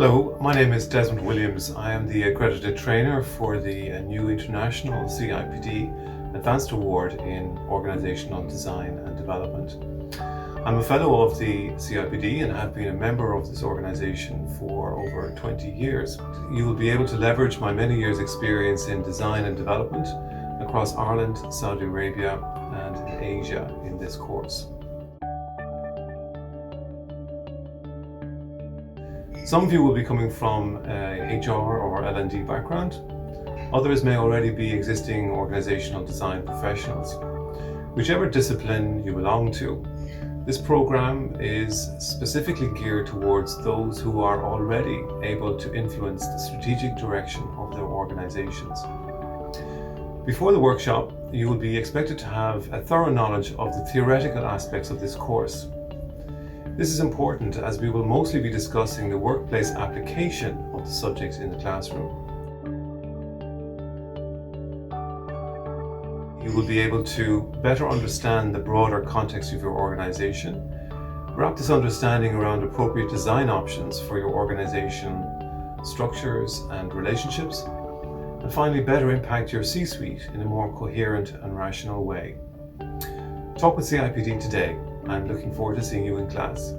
Hello, my name is Desmond Williams. I am the accredited trainer for the new International CIPD Advanced Award in Organisational Design and Development. I'm a fellow of the CIPD and have been a member of this organisation for over 20 years. You will be able to leverage my many years' experience in design and development across Ireland, Saudi Arabia and in Asia in this course. Some of you will be coming from HR or L&D background. Others may already be existing organisational design professionals. Whichever discipline you belong to, this programme is specifically geared towards those who are already able to influence the strategic direction of their organisations. Before the workshop, you will be expected to have a thorough knowledge of the theoretical aspects of this course. This is important as we will mostly be discussing the workplace application of the subjects in the classroom. You will be able to better understand the broader context of your organisation, wrap this understanding around appropriate design options for your organisation structures and relationships, and finally better impact your C-suite in a more coherent and rational way. Talk with CIPD today. I'm looking forward to seeing you in class.